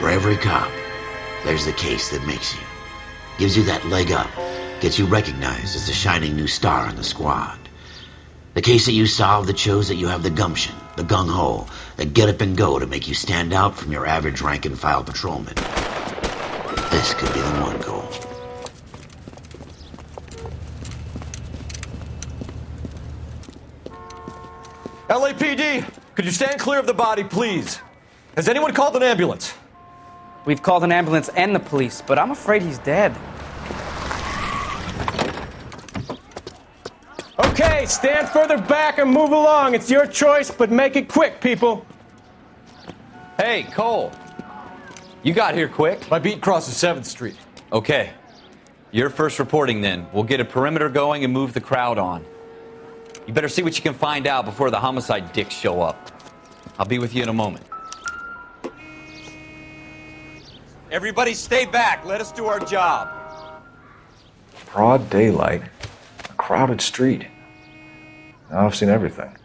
For every cop, there's the case that makes you. Gives you that leg up. Gets you recognized as the shining new star in the squad. The case that you solve that shows that you have the gumption, the gung-ho, the get up and go to make you stand out from your average rank-and-file patrolman. This could be the one, Cole. LAPD, could you stand clear of the body, please? Has anyone called an ambulance? We've called an ambulance and the police, but I'm afraid he's dead. Okay, stand further back and move along. It's your choice, but make it quick, people. Hey, Cole. You got here quick. My beat crosses 7th Street. Okay. You're first reporting then. We'll get a perimeter going and move the crowd on. You better see what you can find out before the homicide dicks show up. I'll be with you in a moment. Everybody stay back. Let us do our job. Broad daylight. A crowded street. Now I've seen everything.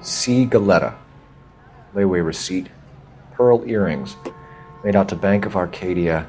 C. Galetta. Layaway receipt. Pearl earrings. Made out to Bank of Arcadia.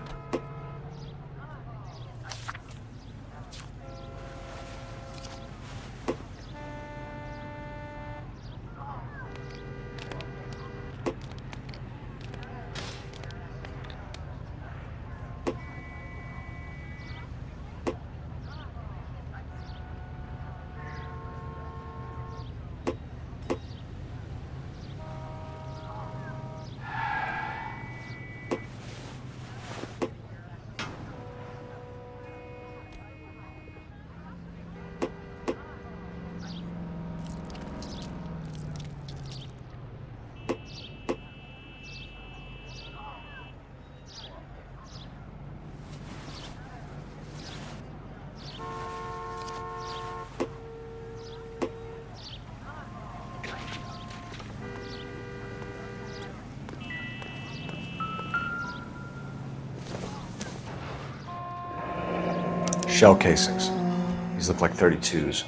Shell casings. These look like 32s.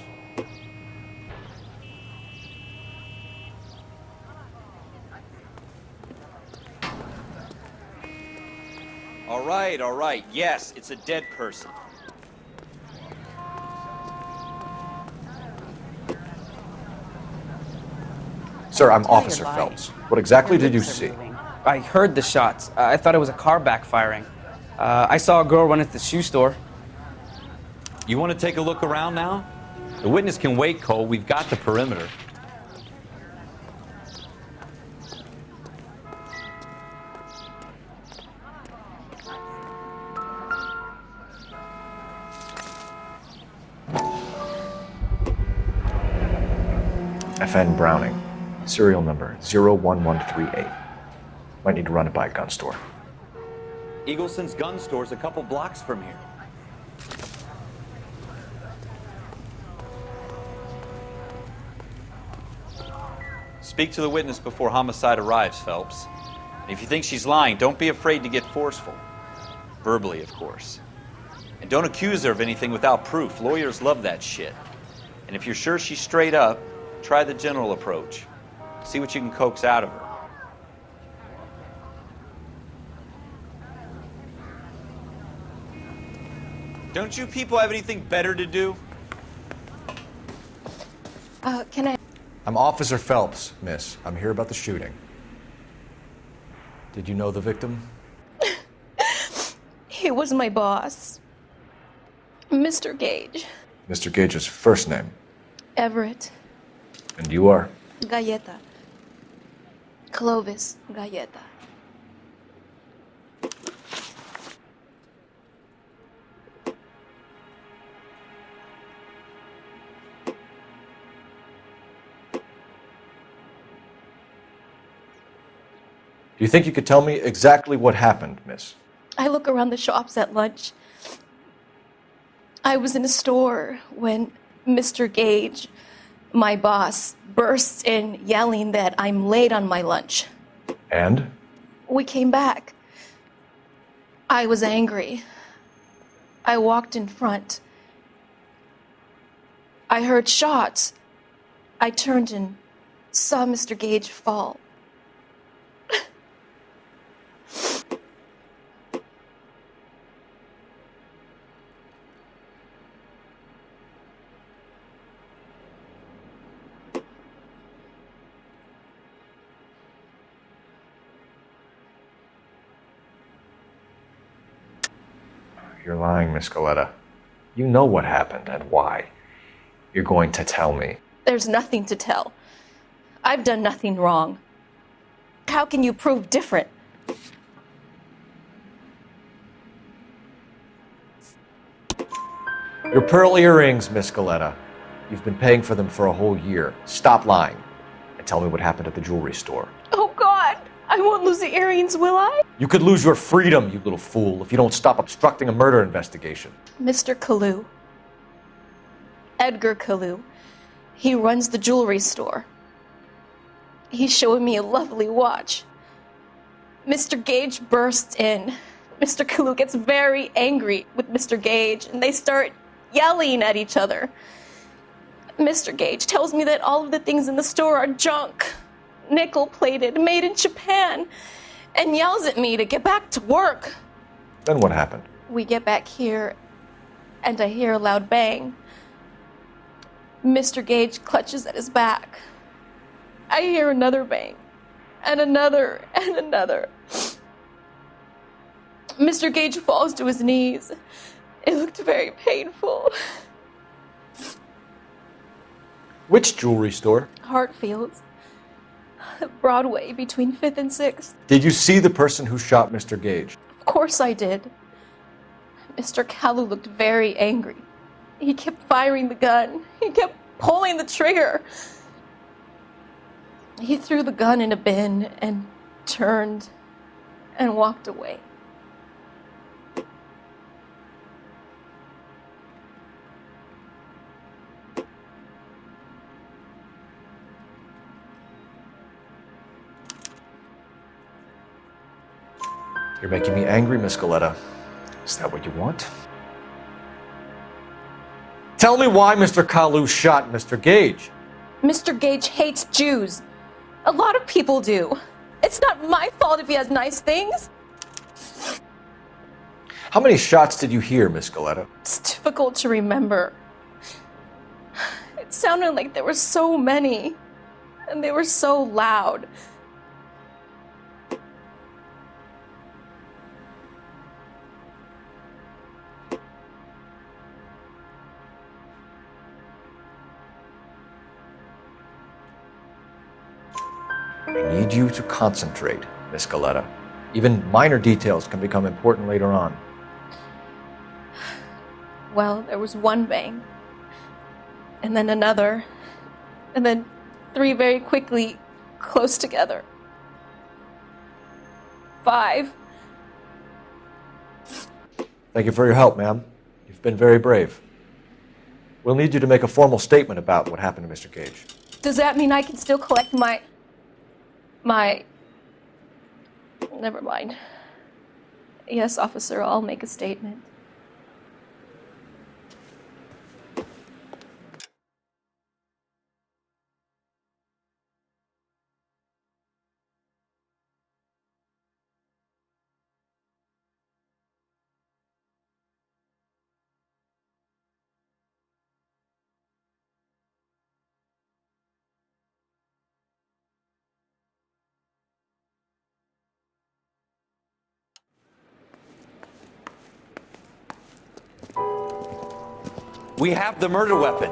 All right. Yes, it's a dead person. Sir, I'm Officer Phelps. What exactly did you see? I heard the shots. I thought it was a car backfiring. I saw a girl run at the shoe store. You want to take a look around now? The witness can wait, Cole. We've got the perimeter. FN Browning. Serial number 01138. Might need to run it by a gun store. Eagleson's gun store's a couple blocks from here. Speak to the witness before homicide arrives, Phelps. And if you think she's lying, don't be afraid to get forceful. Verbally, of course. And don't accuse her of anything without proof. Lawyers love that shit. And if you're sure she's straight up, try the general approach. See what you can coax out of her. Don't you people have anything better to do? Can I... I'm Officer Phelps, miss. I'm here about the shooting. Did you know the victim? He was my boss. Mr. Gage. Mr. Gage's first name. Everett. And you are? Galleta. Clovis Galleta. Do you think you could tell me exactly what happened, miss? I look around the shops at lunch. I was in a store when Mr. Gage, my boss, bursts in yelling that I'm late on my lunch. And? We came back. I was angry. I walked in front. I heard shots. I turned and saw Mr. Gage fall. You're lying, Miss Galetta. You know what happened and why. You're going to tell me. There's nothing to tell. I've done nothing wrong. How can you prove different? Your pearl earrings, Miss Galetta. You've been paying for them for a whole year. Stop lying and tell me what happened at the jewelry store. Oh, God! I won't lose the earrings, will I? You could lose your freedom, you little fool, if you don't stop obstructing a murder investigation. Mr. Kalu. Edgar Kalu. He runs the jewelry store. He's showing me a lovely watch. Mr. Gage bursts in. Mr. Kalu gets very angry with Mr. Gage, and they start yelling at each other. Mr. Gage tells me that all of the things in the store are junk, nickel-plated, made in Japan, and yells at me to get back to work. Then what happened? We get back here, and I hear a loud bang. Mr. Gage clutches at his back. I hear another bang, and another, and another. Mr. Gage falls to his knees. It looked very painful. Which jewelry store? Hartfield's. Broadway, between 5th and 6th. Did you see the person who shot Mr. Gage? Of course I did. Mr. Kalu looked very angry. He kept firing the gun. He kept pulling the trigger. He threw the gun in a bin and turned and walked away. You're making me angry, Miss Galetta. Is that what you want? Tell me why Mr. Kalu shot Mr. Gage. Mr. Gage hates Jews. A lot of people do. It's not my fault if he has nice things. How many shots did you hear, Miss Galetta? It's difficult to remember. It sounded like there were so many, and they were so loud. I need you to concentrate, Miss Galetta. Even minor details can become important later on. Well, there was one bang, and then another, and then 3 very quickly, close together. 5. Thank you for your help, ma'am. You've been very brave. We'll need you to make a formal statement about what happened to Mr. Gage. Does that mean I can still collect my... Never mind. Yes, officer, I'll make a statement. We have the murder weapon.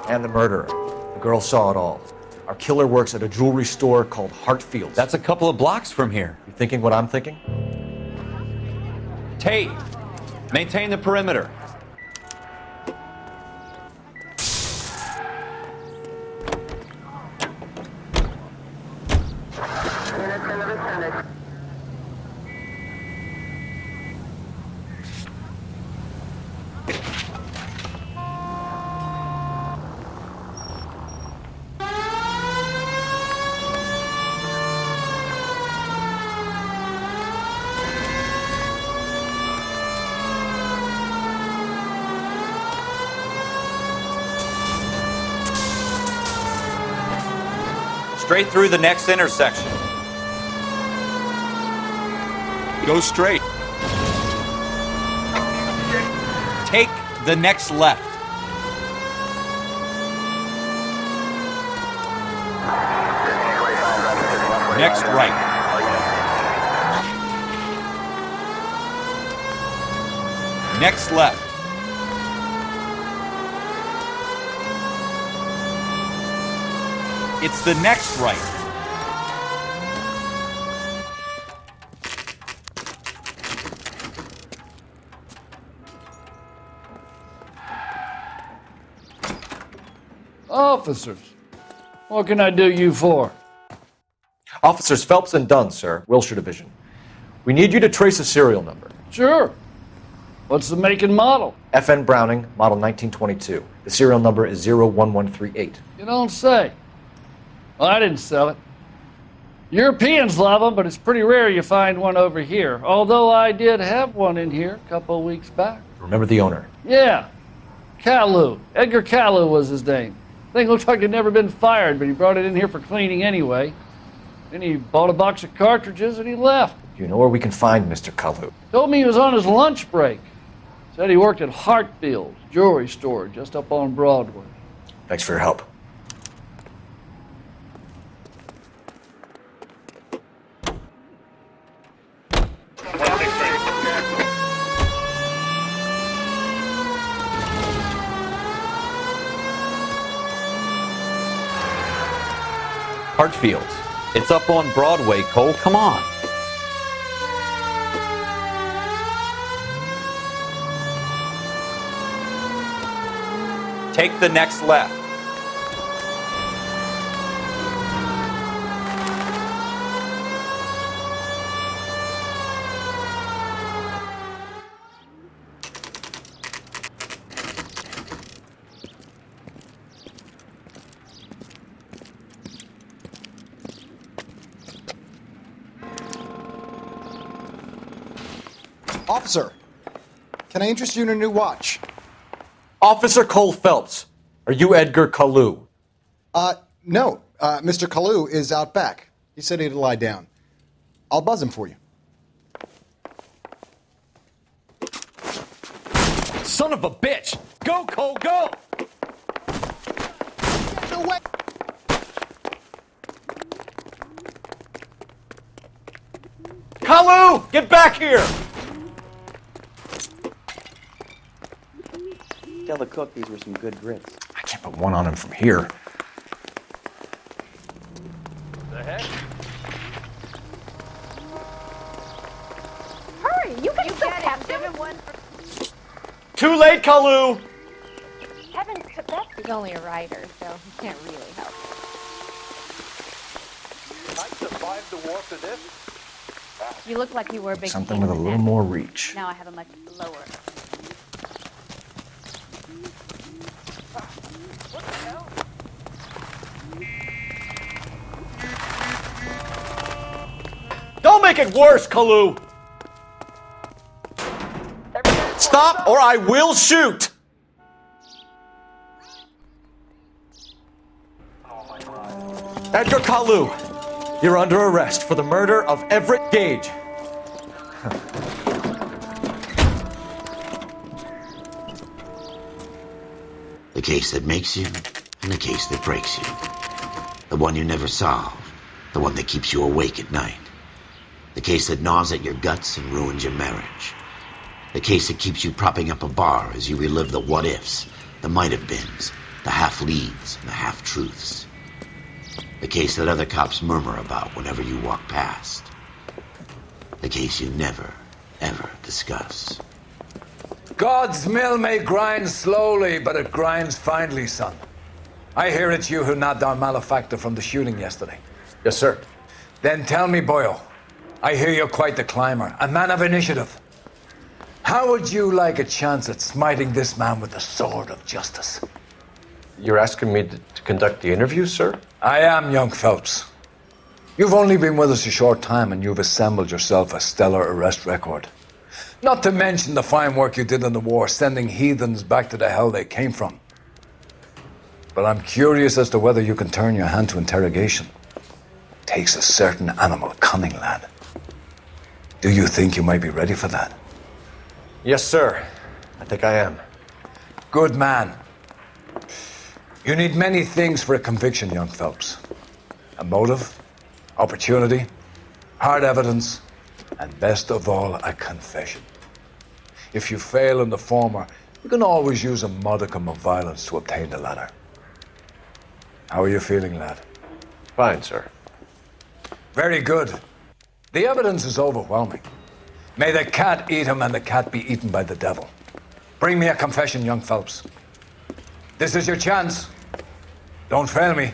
And the murderer. The girl saw it all. Our killer works at a jewelry store called Hartfield's. That's a couple of blocks from here. You thinking what I'm thinking? Tate, maintain the perimeter. Straight through the next intersection. Go straight. Take the next left. Next right. Next left. It's the next right. Officers, what can I do you for? Officers Phelps and Dunn, sir, Wilshire Division. We need you to trace a serial number. Sure. What's the make and model? FN Browning, model 1922. The serial number is 01138. You don't say. Well, I didn't sell it. Europeans love them, but it's pretty rare you find one over here. Although I did have one in here a couple of weeks back. Remember the owner? Yeah. Caillou. Edgar Caillou was his name. Thing looked like it'd never been fired, but he brought it in here for cleaning anyway. Then he bought a box of cartridges and he left. Do you know where we can find Mr. Caillou? Told me he was on his lunch break. Said he worked at Hartfield's jewelry store just up on Broadway. Thanks for your help. Hartfield. It's up on Broadway, Cole. Come on. Take the next left. Officer, can I interest you in a new watch? Officer Cole Phelps, are you Edgar Caillou? No. Mr. Caillou is out back. He said he'd lie down. I'll buzz him for you. Son of a bitch! Go, Cole, go! No way! Caillou! Get back here! Tell the cook these were some good grits. I can't put one on him from here. The heck? Hurry! You can still have one. Too late, Caillou! Kevin Quebec is only a writer, so he can't really help. I survived the war for this. You look like you were a big Something with a little more reach. Now I have a much lower. Don't make it worse, Caillou! Stop or I will shoot! Edgar Caillou, you're under arrest for the murder of Everett Gage. The case that makes you and the case that breaks you. The one you never solve, the one that keeps you awake at night. The case that gnaws at your guts and ruins your marriage. The case that keeps you propping up a bar as you relive the what-ifs, the might-have-beens, the half-leads, and the half-truths. The case that other cops murmur about whenever you walk past. The case you never, ever discuss. God's mill may grind slowly, but it grinds finely, son. I hear it's you who nabbed our malefactor from the shooting yesterday. Yes, sir. Then tell me, Boyle, I hear you're quite the climber, a man of initiative. How would you like a chance at smiting this man with the sword of justice? You're asking me to conduct the interview, sir? I am, young Phelps. You've only been with us a short time and you've assembled yourself a stellar arrest record. Not to mention the fine work you did in the war, sending heathens back to the hell they came from. But I'm curious as to whether you can turn your hand to interrogation. takes a certain animal cunning, lad. Do you think you might be ready for that? Yes, sir. I think I am. Good man. You need many things for a conviction, young Phelps. A motive, opportunity, hard evidence, and best of all, a confession. If you fail in the former, you can always use a modicum of violence to obtain the latter. How are you feeling, lad? Fine, sir. Very good. The evidence is overwhelming. May the cat eat him and the cat be eaten by the devil. Bring me a confession, young Phelps. This is your chance. Don't fail me.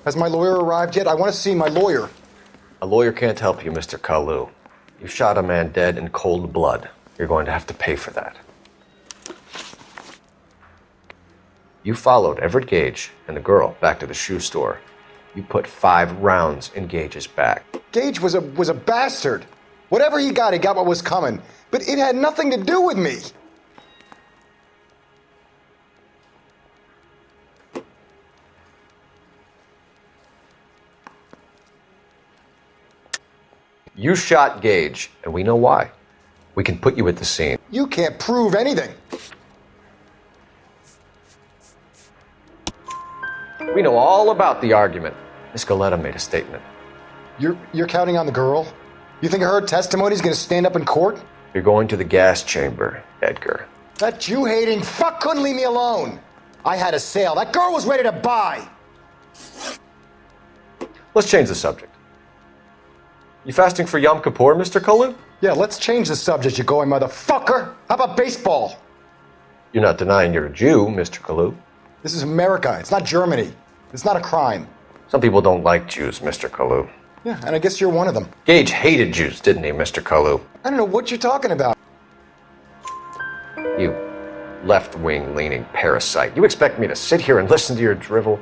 Has my lawyer arrived yet? I want to see my lawyer. A lawyer can't help you, Mr. Kalu. You shot a man dead in cold blood. You're going to have to pay for that. You followed Everett Gage and the girl back to the shoe store. You put 5 rounds in Gage's back. Gage was a bastard. Whatever he got what was coming. But it had nothing to do with me. You shot Gage, and we know why. We can put you at the scene. You can't prove anything. We know all about the argument. Miss Galetta made a statement. You're counting on the girl? You think her testimony is going to stand up in court? You're going to the gas chamber, Edgar. That Jew-hating fuck couldn't leave me alone. I had a sale. That girl was ready to buy. Let's change the subject. You fasting for Yom Kippur, Mr. Kalu? Yeah, let's change the subject, you going motherfucker. How about baseball? You're not denying you're a Jew, Mr. Kalu. This is America. It's not Germany. It's not a crime. Some people don't like Jews, Mr. Kalu. Yeah, and I guess you're one of them. Gage hated Jews, didn't he, Mr. Kalu? I don't know what you're talking about. You left-wing leaning parasite. You expect me to sit here and listen to your drivel?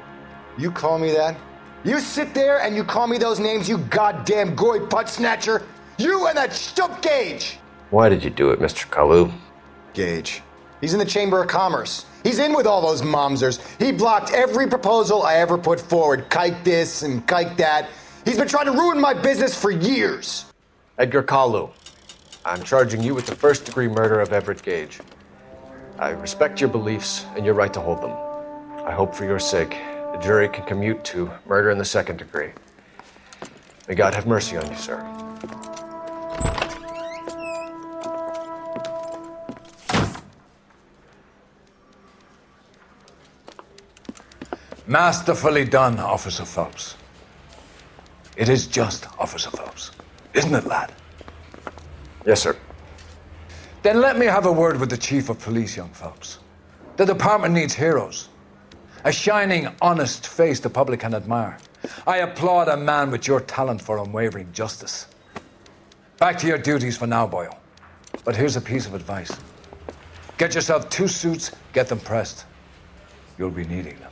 You call me that? You sit there and you call me those names, you goddamn goy putt snatcher? You and that stup Gage! Why did you do it, Mr. Kalu? Gage. He's in the Chamber of Commerce. He's in with all those momsers. He blocked every proposal I ever put forward. Kike this and kike that. He's been trying to ruin my business for years. Edgar Kalu, I'm charging you with the first-degree murder of Everett Gage. I respect your beliefs and your right to hold them. I hope for your sake the jury can commute to murder in the second degree. May God have mercy on you, sir. Masterfully done, Officer Phelps. It is just, Officer Phelps. Isn't it, lad? Yes, sir. Then let me have a word with the Chief of Police, young Phelps. The department needs heroes. A shining, honest face the public can admire. I applaud a man with your talent for unwavering justice. Back to your duties for now, boyo. But here's a piece of advice. Get yourself 2 suits, get them pressed. You'll be needing them.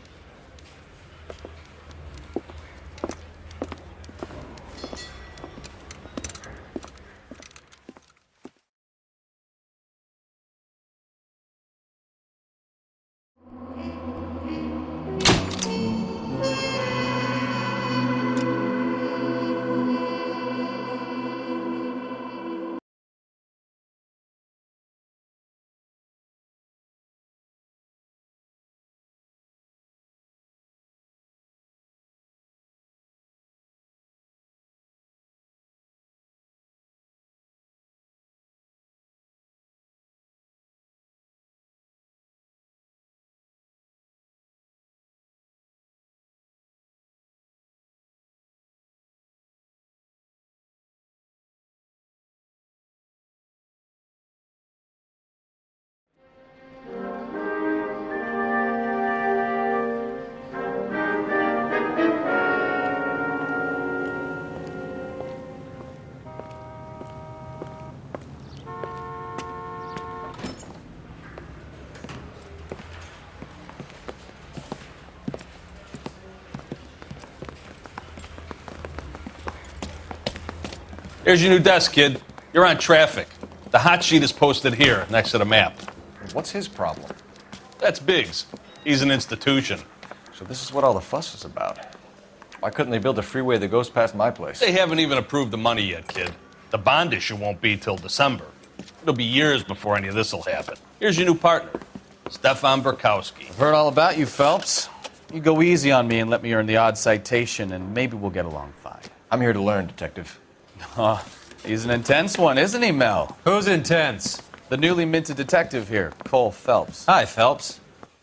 Here's your new desk, kid. You're on traffic. The hot sheet is posted here, next to the map. What's his problem? That's Biggs. He's an institution. So this is what all the fuss is about. Why couldn't they build a freeway that goes past my place? They haven't even approved the money yet, kid. The bond issue won't be till December. It'll be years before any of this will happen. Here's your new partner, Stefan Burkowski. I've heard all about you, Phelps. You go easy on me and let me earn the odd citation, and maybe we'll get along fine. I'm here to learn, Detective. He's an intense one, isn't he, Mel? Who's intense? The newly minted detective here, Cole Phelps. Hi, Phelps.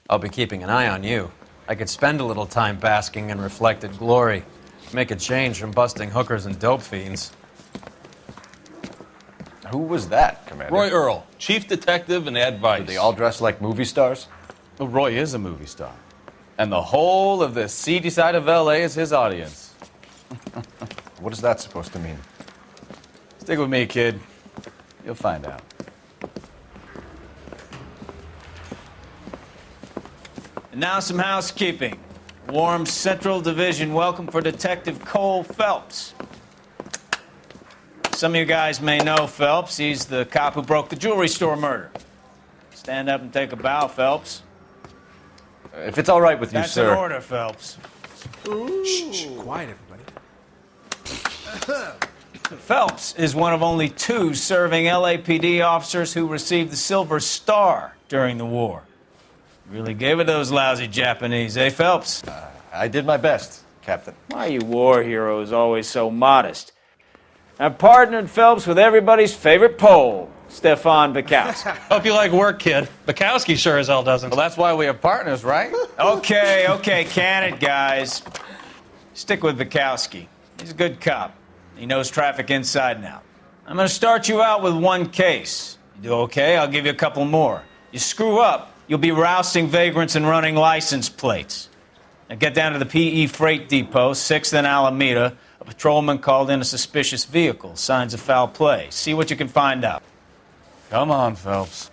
I'll be keeping an eye on you. I could spend a little time basking in reflected glory. Make a change from busting hookers and dope fiends. Who was that, Commander? Roy Earl, chief detective and advice. Do they all dress like movie stars? Well, Roy is a movie star. And the whole of the seedy side of L.A. is his audience. What is that supposed to mean? Stick with me, kid. You'll find out. And now some housekeeping. Warm Central Division welcome for Detective Cole Phelps. Some of you guys may know Phelps. He's the cop who broke the jewelry store murder. Stand up and take a bow, Phelps. If it's all right with you, That's sir. That's an order, Phelps. Shh, quiet, everybody. Phelps is one of only 2 serving LAPD officers who received the Silver Star during the war. Really gave it those lousy Japanese, eh, Phelps? I did my best, Captain. Why are you war heroes always so modest? I've partnered Phelps with everybody's favorite Pole, Stefan Burkowski. Hope you like work, kid. Bukowski sure as hell doesn't. Well, that's why we have partners, right? Okay, can it, guys. Stick with Bukowski. He's a good cop. He knows traffic inside and out. I'm going to start you out with 1 case. You do okay, I'll give you a couple more. You screw up, you'll be rousting vagrants and running license plates. Now get down to the PE Freight Depot, 6th and Alameda. A patrolman called in a suspicious vehicle. Signs of foul play. See what you can find out. Come on, Phelps.